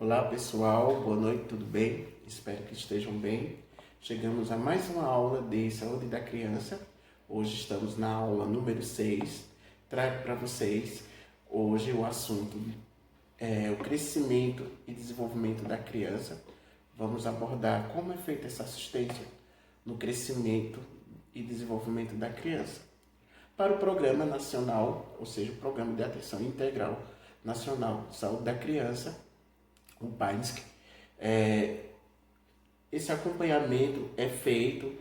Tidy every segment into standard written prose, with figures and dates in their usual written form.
Olá pessoal, boa noite, tudo bem? Espero que estejam bem. Chegamos a mais uma aula de saúde da criança. Hoje estamos na aula número 6. Trago para vocês hoje o assunto o crescimento e desenvolvimento da criança. Vamos abordar como é feita essa assistência no crescimento e desenvolvimento da criança. Para o Programa Nacional, ou seja, o Programa de Atenção Integral Nacional de Saúde da Criança, o PAINSC, esse acompanhamento é feito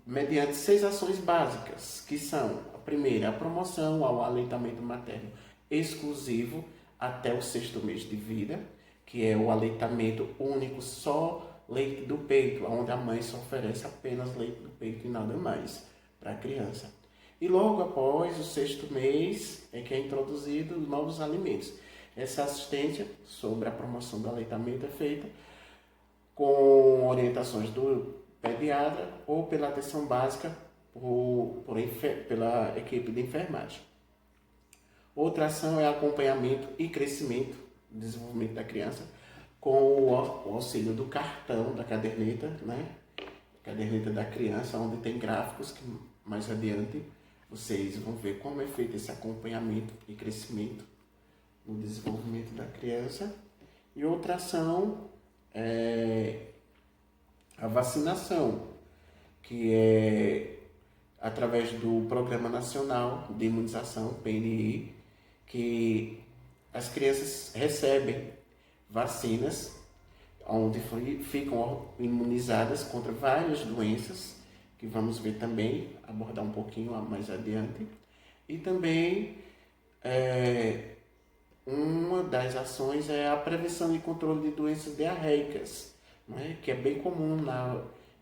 mediante 6 ações básicas, que são a primeira, a promoção ao aleitamento materno exclusivo até o 6º mês de vida, que é o aleitamento único, só leite do peito, onde a mãe só oferece apenas leite do peito e nada mais para a criança. E logo após o 6º mês é que é introduzido novos alimentos. Essa assistência sobre a promoção do aleitamento é feita com orientações do pediatra ou pela atenção básica pela equipe de enfermagem. Outra ação é acompanhamento e crescimento, desenvolvimento da criança, com o auxílio do cartão, da caderneta, caderneta da criança, onde tem gráficos que mais adiante vocês vão ver como é feito esse acompanhamento e crescimento no desenvolvimento da criança. E outra ação é a vacinação, que é através do Programa Nacional de Imunização, PNI, que as crianças recebem vacinas onde ficam imunizadas contra várias doenças, que vamos ver também, abordar um pouquinho mais adiante. E também uma das ações é a prevenção e controle de doenças diarreicas, que é bem comum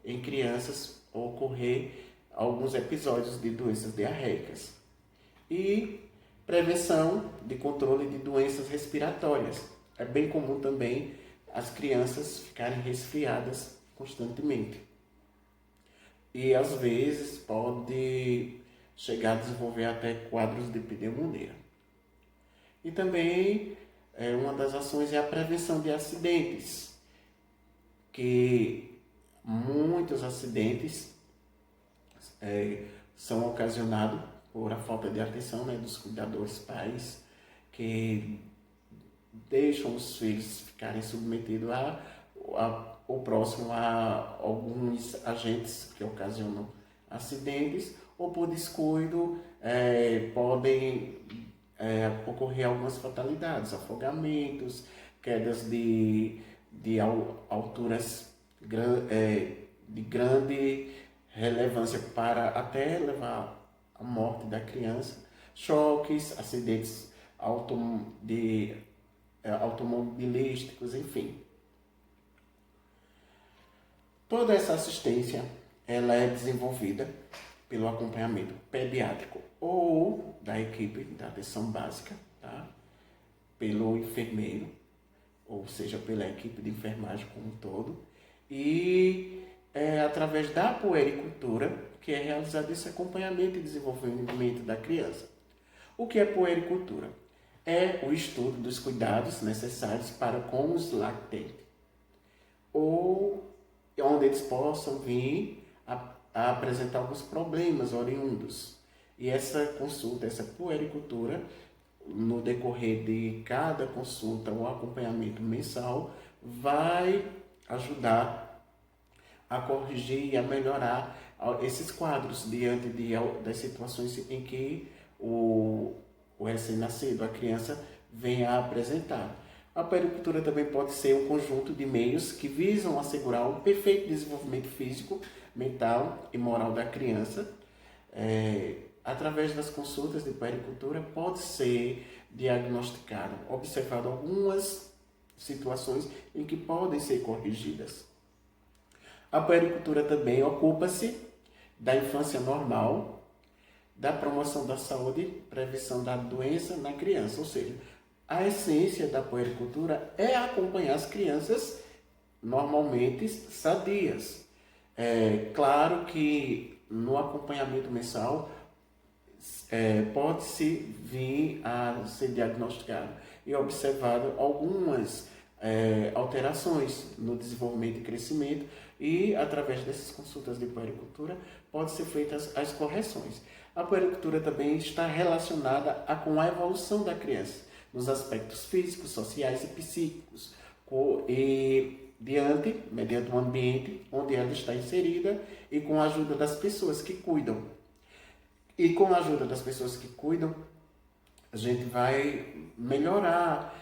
em crianças ocorrer alguns episódios de doenças diarreicas. E prevenção de controle de doenças respiratórias. É bem comum também as crianças ficarem resfriadas constantemente. E às vezes pode chegar a desenvolver até quadros de pneumonia. E também uma das ações é a prevenção de acidentes, que muitos acidentes são ocasionados por a falta de atenção dos cuidadores pais, que deixam os filhos ficarem submetidos ou próximo a alguns agentes que ocasionam acidentes, ou por descuido podem ocorrer algumas fatalidades, afogamentos, quedas de alturas de grande relevância para até levar à morte da criança, choques, acidentes automobilísticos, enfim. Toda essa assistência ela é desenvolvida pelo acompanhamento pediátrico ou da equipe da atenção básica, pelo enfermeiro, ou seja, pela equipe de enfermagem como um todo, e através da puericultura que é realizado esse acompanhamento e desenvolvimento da criança. O que é puericultura? É o estudo dos cuidados necessários para com os lactentes, ou onde eles possam vir a apresentar alguns problemas oriundos. E essa consulta, essa puericultura, no decorrer de cada consulta ou acompanhamento mensal, vai ajudar a corrigir e a melhorar esses quadros diante das situações em que o recém-nascido, a criança, vem a apresentar. A puericultura também pode ser um conjunto de meios que visam assegurar um perfeito desenvolvimento físico, mental e moral da criança. Através das consultas de puericultura pode ser diagnosticado, observado algumas situações em que podem ser corrigidas. A puericultura também ocupa-se da infância normal, da promoção da saúde, prevenção da doença na criança, ou seja, a essência da puericultura é acompanhar as crianças normalmente sadias. Claro que no acompanhamento mensal pode-se vir a ser diagnosticado e observado algumas alterações no desenvolvimento e crescimento, e através dessas consultas de puericultura podem ser feitas as correções. A puericultura também está relacionada com a evolução da criança, nos aspectos físicos, sociais e psíquicos, mediante um ambiente onde ela está inserida e com a ajuda das pessoas que cuidam. E com a ajuda das pessoas que cuidam, a gente vai melhorar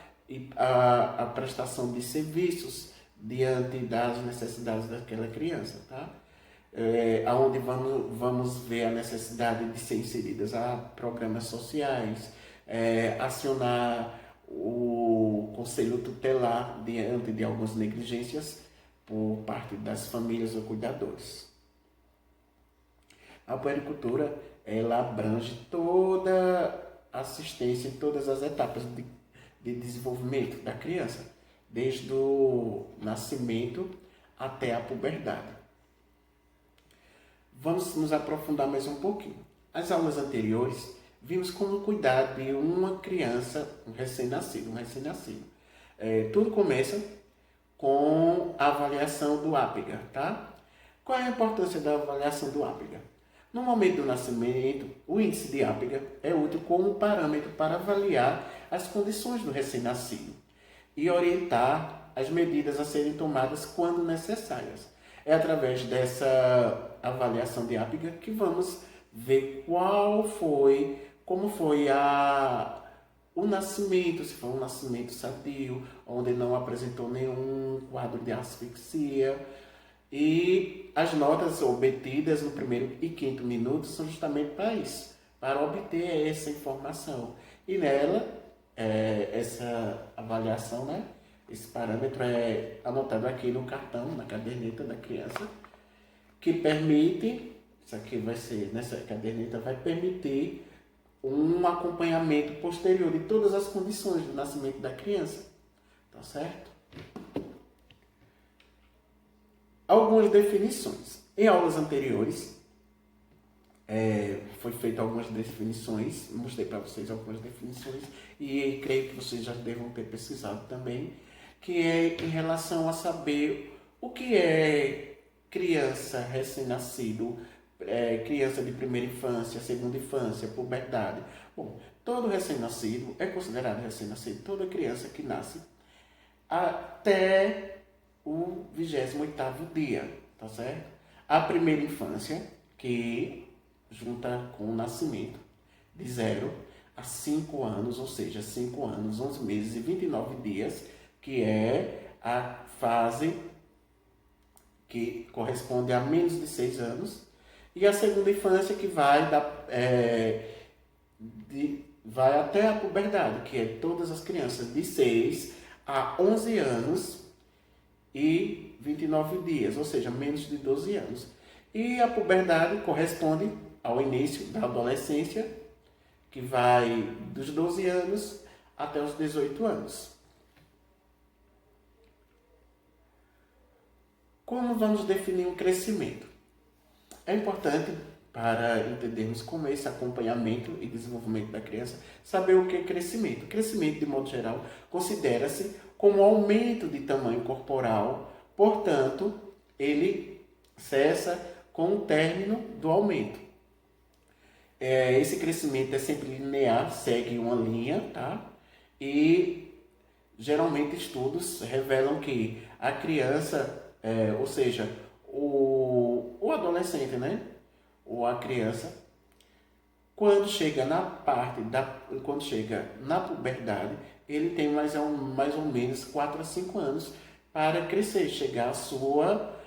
a prestação de serviços diante das necessidades daquela criança, tá? Onde vamos ver a necessidade de ser inseridas a programas sociais, acionar o conselho tutelar diante de algumas negligências por parte das famílias ou cuidadores. A puericultura, ela abrange toda a assistência em todas as etapas de desenvolvimento da criança, desde o nascimento até a puberdade. Vamos nos aprofundar mais um pouquinho. As aulas anteriores, vimos como cuidar de uma criança, um recém-nascido. Tudo começa com a avaliação do APGA, tá? Qual é a importância da avaliação do APGA? No momento do nascimento, o índice de APGA é útil como parâmetro para avaliar as condições do recém-nascido e orientar as medidas a serem tomadas quando necessárias. É através dessa avaliação de APGA que vamos ver como foi o nascimento, se foi um nascimento sadio, onde não apresentou nenhum quadro de asfixia. E as notas obtidas no primeiro e quinto minuto são justamente para isso, para obter essa informação. E nela, essa avaliação, né, esse parâmetro é anotado aqui no cartão, na caderneta da criança, que permite, nessa caderneta vai permitir um acompanhamento posterior de todas as condições do nascimento da criança, tá certo? Algumas definições. Em aulas anteriores, foi feita algumas definições, mostrei para vocês algumas definições, e creio que vocês já devam ter pesquisado também, que é em relação a saber o que é criança recém-nascido, criança de primeira infância, segunda infância, puberdade. Bom, todo recém-nascido é considerado recém-nascido, toda criança que nasce até o 28º dia, tá certo? A primeira infância, que junta com o nascimento, de 0 a 5 anos, ou seja, 5 anos, 11 meses e 29 dias, que é a fase que corresponde a menos de 6 anos, e a segunda infância, que vai até a puberdade, que é todas as crianças de 6 a 11 anos e 29 dias, ou seja, menos de 12 anos. E a puberdade corresponde ao início da adolescência, que vai dos 12 anos até os 18 anos. Como vamos definir um crescimento? É importante, para entendermos como é esse acompanhamento e desenvolvimento da criança, saber o que é crescimento. Crescimento, de modo geral, considera-se como aumento de tamanho corporal, portanto, ele cessa com o término do aumento. Esse crescimento é sempre linear, segue uma linha, tá? E geralmente estudos revelam que a criança, ou seja, o adolescente, né? Ou a criança, quando chega na puberdade, ele tem mais ou menos 4 a 5 anos para crescer, chegar à sua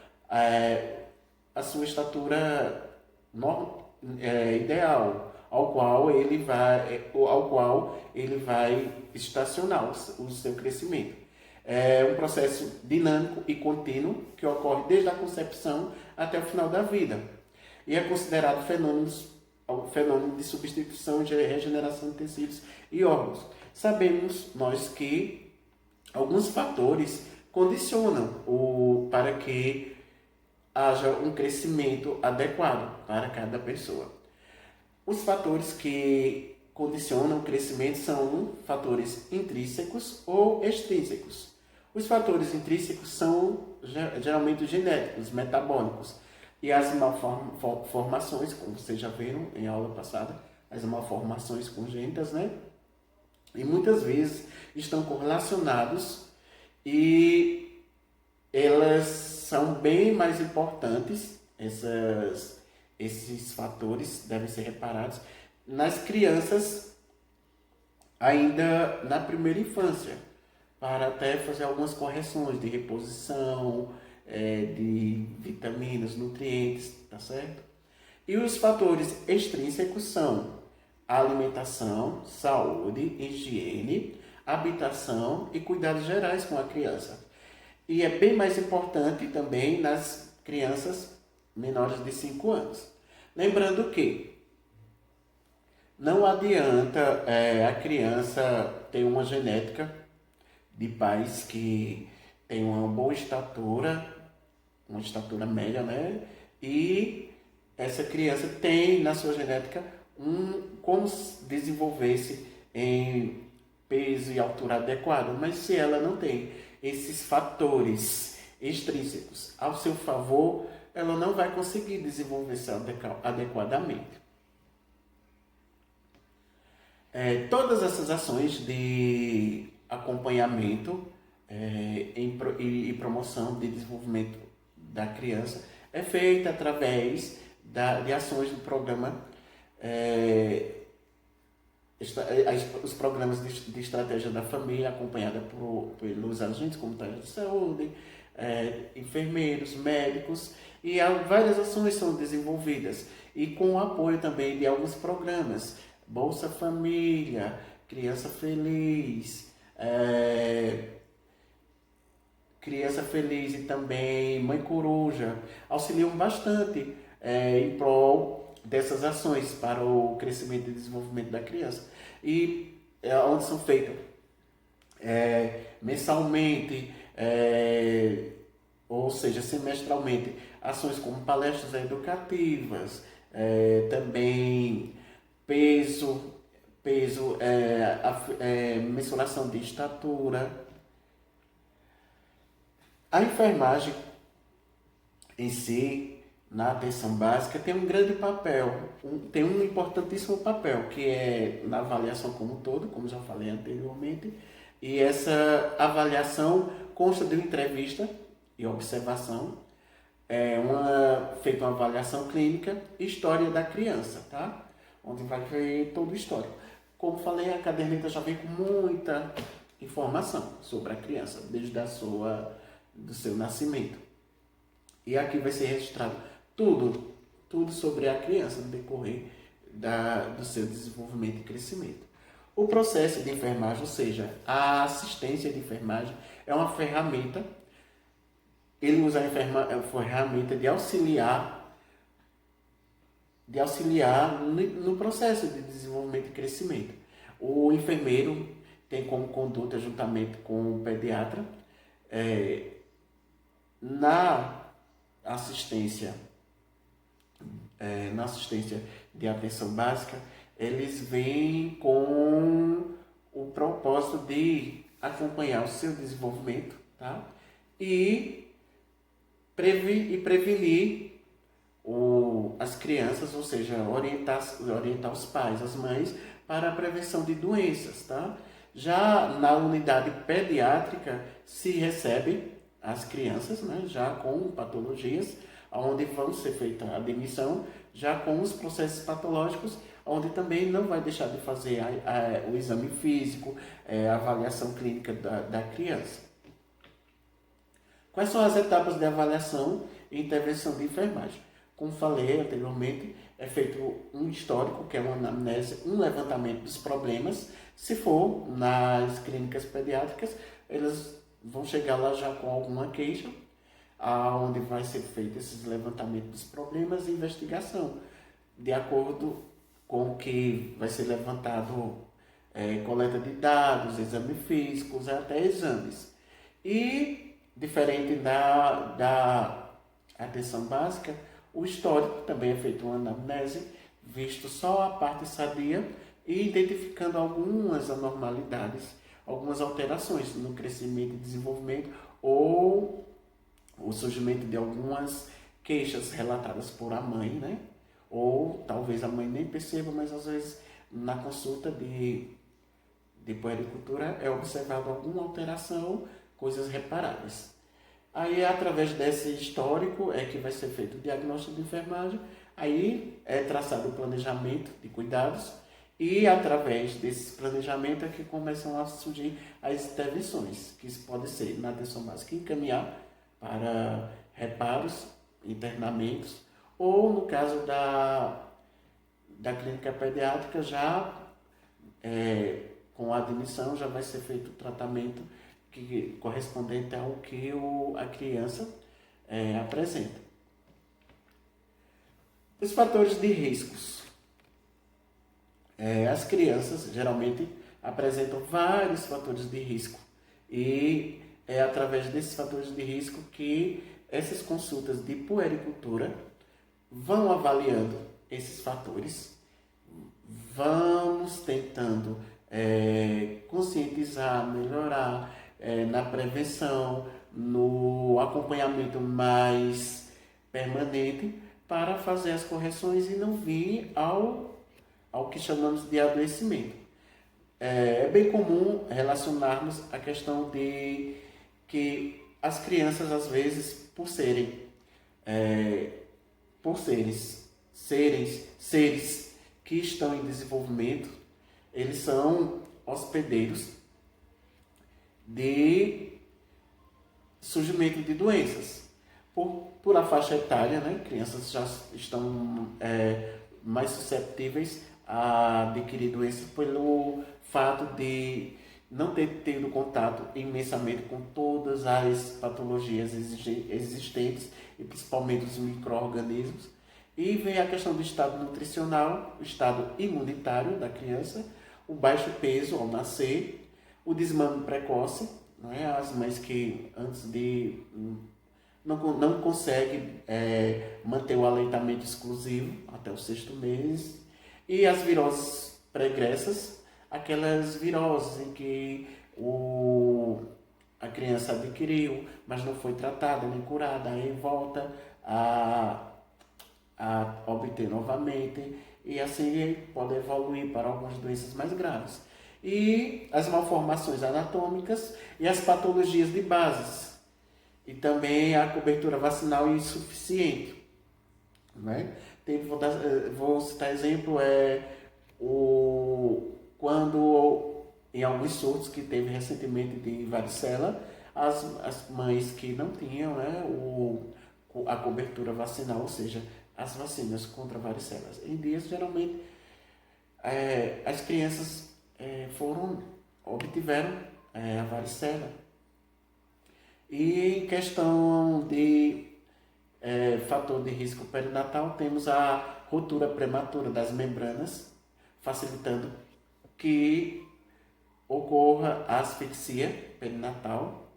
estatura ideal, ao qual ele vai estacionar o seu crescimento. É um processo dinâmico e contínuo que ocorre desde a concepção até o final da vida. E é considerado fenômeno de substituição e regeneração de tecidos e órgãos. Sabemos nós que alguns fatores condicionam para que haja um crescimento adequado para cada pessoa. Os fatores que condicionam o crescimento são fatores intrínsecos ou extrínsecos. Os fatores intrínsecos são geralmente genéticos, metabólicos. E as malformações, como vocês já viram em aula passada, as malformações congênitas, né? E muitas vezes estão correlacionados e elas são bem mais importantes, esses fatores devem ser reparados nas crianças ainda na primeira infância, para até fazer algumas correções de reposição, de vitaminas, nutrientes, tá certo? E os fatores extrínsecos são a alimentação, saúde, higiene, habitação e cuidados gerais com a criança. E é bem mais importante também nas crianças menores de 5 anos. Lembrando que não adianta a criança ter uma genética de pais que têm uma boa estatura, uma estatura média, né? E essa criança tem na sua genética como desenvolver-se em peso e altura adequado, mas se ela não tem esses fatores extrínsecos ao seu favor, ela não vai conseguir desenvolver-se adequadamente. Todas essas ações de acompanhamento e promoção de desenvolvimento da criança é feita através de ações do programa, os programas de estratégia da família, acompanhada pelos agentes comunitários de saúde, enfermeiros, médicos, e várias ações são desenvolvidas, e com o apoio também de alguns programas, Bolsa Família, Criança Feliz, e também Mãe Coruja, auxiliam bastante em prol dessas ações para o crescimento e desenvolvimento da criança. E onde são feitas mensalmente, ou seja, semestralmente, ações como palestras educativas, também mensuração de estatura. A enfermagem em si, na atenção básica, tem um grande papel, tem um importantíssimo papel, que é na avaliação como um todo, como já falei anteriormente, e essa avaliação consta de uma entrevista e observação, feita uma avaliação clínica e história da criança, tá? Onde vai ver todo o histórico. Como falei, a caderneta já vem com muita informação sobre a criança, desde do seu nascimento. E aqui vai ser registrado tudo sobre a criança no decorrer do seu desenvolvimento e crescimento. O processo de enfermagem, ou seja, a assistência de enfermagem, é uma ferramenta. Ele usa a ferramenta de auxiliar no processo de desenvolvimento e crescimento. O enfermeiro tem como conduta, juntamente com o pediatra, na assistência de atenção básica, eles vêm com o propósito de acompanhar o seu desenvolvimento, tá? E prevenir as crianças, ou seja, orientar os pais, as mães, para a prevenção de doenças, tá? Já na unidade pediátrica se recebe as crianças, né, já com patologias, onde vão ser feita a admissão, já com os processos patológicos, onde também não vai deixar de fazer o exame físico, a avaliação clínica da criança. Quais são as etapas de avaliação e intervenção de enfermagem? Como falei anteriormente, é feito um histórico, que é uma anamnese, um levantamento dos problemas. Se for nas clínicas pediátricas, eles vão chegar lá já com alguma queixa, onde vai ser feito esses levantamentos dos problemas e investigação, de acordo com o que vai ser levantado, coleta de dados, exames físicos, até exames. E, diferente da atenção básica, o histórico também é feito uma anamnese, visto só a parte sadia e identificando algumas anormalidades algumas alterações no crescimento e desenvolvimento ou o surgimento de algumas queixas relatadas por a mãe, né? Ou talvez a mãe nem perceba, mas às vezes na consulta de puericultura é observado alguma alteração, coisas reparáveis. Aí, através desse histórico, é que vai ser feito o diagnóstico de enfermagem, aí é traçado o planejamento de cuidados e, através desse planejamento, é que começam a surgir as intervenções, que pode ser na atenção básica encaminhar para reparos, internamentos, ou no caso da clínica pediátrica, já com a admissão, já vai ser feito o tratamento correspondente ao que a criança apresenta. Os fatores de riscos. As crianças geralmente apresentam vários fatores de risco e é através desses fatores de risco que essas consultas de puericultura vão avaliando esses fatores, vamos tentando conscientizar, melhorar na prevenção, no acompanhamento mais permanente para fazer as correções e não vir ao que chamamos de adoecimento. É bem comum relacionarmos a questão de que as crianças, às vezes, por serem seres que estão em desenvolvimento, eles são hospedeiros de surgimento de doenças. Por a faixa etária, né, crianças já estão mais susceptíveis a adquirir doenças pelo fato de não ter tido contato imensamente com todas as patologias existentes e principalmente os micro-organismos. E vem a questão do estado nutricional, o estado imunitário da criança, o baixo peso ao nascer, o desmame precoce, né? As mães que antes de não conseguem manter o aleitamento exclusivo até o 6º mês, e as viroses pregressas, aquelas viroses em que a criança adquiriu, mas não foi tratada nem curada, aí volta a obter novamente, e assim pode evoluir para algumas doenças mais graves. E as malformações anatômicas e as patologias de bases. E também a cobertura vacinal insuficiente. Né? Vou citar exemplo, quando em alguns surtos que teve recentemente de varicela, as mães que não tinham, né, a cobertura vacinal, ou seja, as vacinas contra varicelas. Em dias, geralmente, as crianças obtiveram a varicela. E em questão de fator de risco perinatal, temos a ruptura prematura das membranas, facilitando que ocorra a asfixia perinatal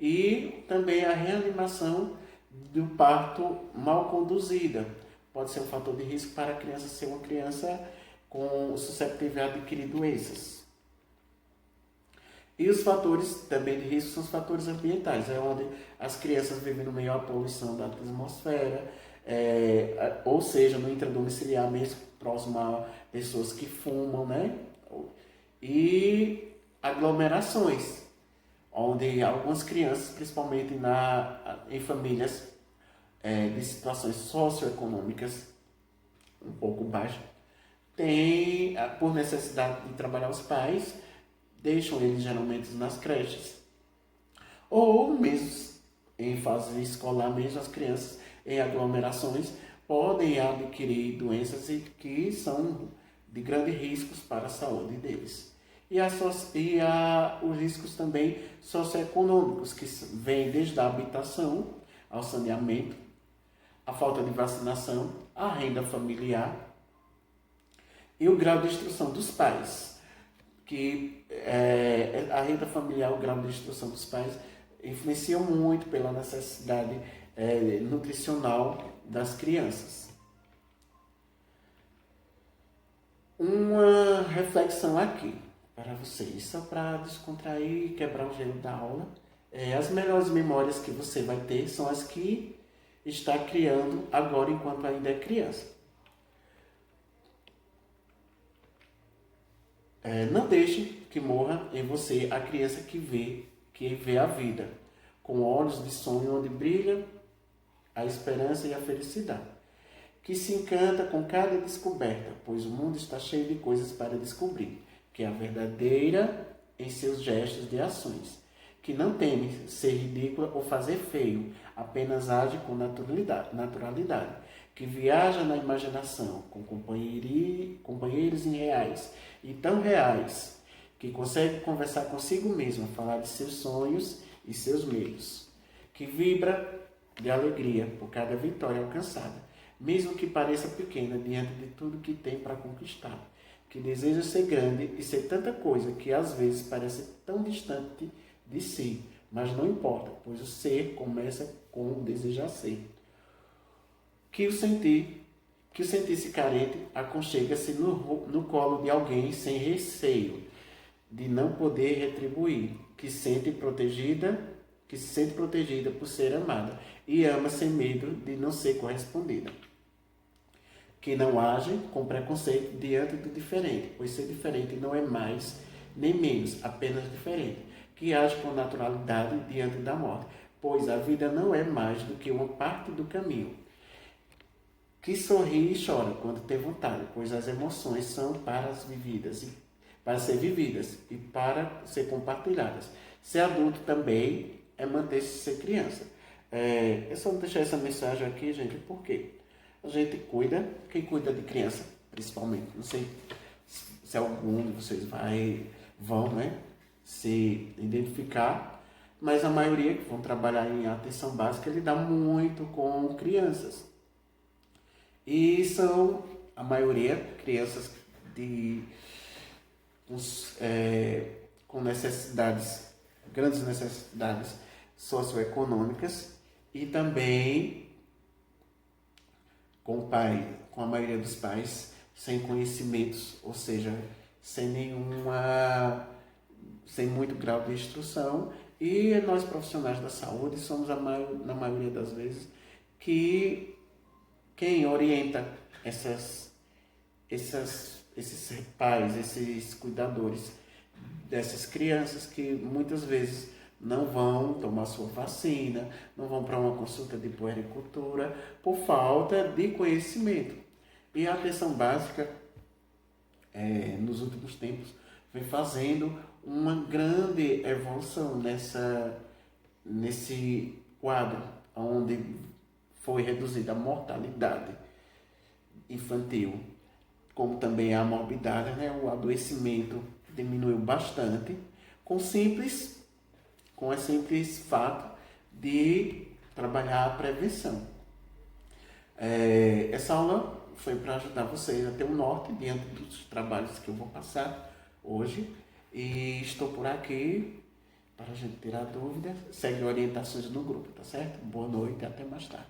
e também a reanimação do parto mal conduzida. Pode ser um fator de risco para a criança ser uma criança susceptível a adquirir doenças. E os fatores também de risco são os fatores ambientais, onde as crianças vivem no meio à poluição da atmosfera, ou seja, no intradomiciliar mesmo, próximo a pessoas que fumam, né? E aglomerações, onde algumas crianças, principalmente em famílias de situações socioeconômicas um pouco baixas, têm, por necessidade de trabalhar os pais, deixam eles geralmente nas creches. Ou mesmo em fase escolar, mesmo as crianças em aglomerações podem adquirir doenças que são de grandes riscos para a saúde deles. E os riscos também socioeconômicos, que vêm desde a habitação ao saneamento, a falta de vacinação, a renda familiar e o grau de instrução dos pais. Que a renda familiar, o grau de instrução dos pais, influenciam muito pela necessidade nutricional das crianças. Uma reflexão aqui. para vocês, só para descontrair e quebrar o gelo da aula. As melhores memórias que você vai ter são as que está criando agora enquanto ainda é criança. Não deixe que morra em você a criança que vê a vida, com olhos de sonho onde brilha a esperança e a felicidade, que se encanta com cada descoberta, pois o mundo está cheio de coisas para descobrir, que é a verdadeira em seus gestos e ações, que não teme ser ridícula ou fazer feio, apenas age com naturalidade, que viaja na imaginação com companheiros irreais e tão reais, que consegue conversar consigo mesma, falar de seus sonhos e seus medos, que vibra de alegria por cada vitória alcançada, mesmo que pareça pequena diante de tudo que tem para conquistar, que deseja ser grande e ser tanta coisa que às vezes parece tão distante de si, mas não importa, pois o ser começa com o desejar ser. Que o sentir-se carente aconchega-se no colo de alguém sem receio de não poder retribuir, que se sente protegida por ser amada e ama sem medo de não ser correspondida. Que não age com preconceito diante do diferente, pois ser diferente não é mais nem menos, apenas diferente. Que age com naturalidade diante da morte, pois a vida não é mais do que uma parte do caminho. Que sorri e chora quando tem vontade, pois as emoções são para ser vividas e para ser compartilhadas. Ser adulto também é manter-se ser criança. Eu só vou deixar essa mensagem aqui, gente, porque a gente quem cuida de criança, principalmente, não sei se algum de vocês vão, né, se identificar, mas a maioria que vão trabalhar em atenção básica lida muito com crianças. E são, a maioria, crianças com necessidades, grandes necessidades socioeconômicas e também com a maioria dos pais sem conhecimentos, ou seja, sem muito grau de instrução, e nós profissionais da saúde somos na maioria das vezes quem orienta esses pais, esses cuidadores dessas crianças que muitas vezes não vão tomar sua vacina, não vão para uma consulta de puericultura por falta de conhecimento. E a atenção básica, nos últimos tempos, vem fazendo uma grande evolução nesse quadro, onde foi reduzida a mortalidade infantil, como também a morbidade, né? O adoecimento diminuiu bastante com o simples fato de trabalhar a prevenção. Essa aula foi para ajudar vocês a ter um norte diante dos trabalhos que eu vou passar hoje, e estou por aqui para a gente tirar dúvidas. Segue orientações no grupo, tá certo? Boa noite e até mais tarde.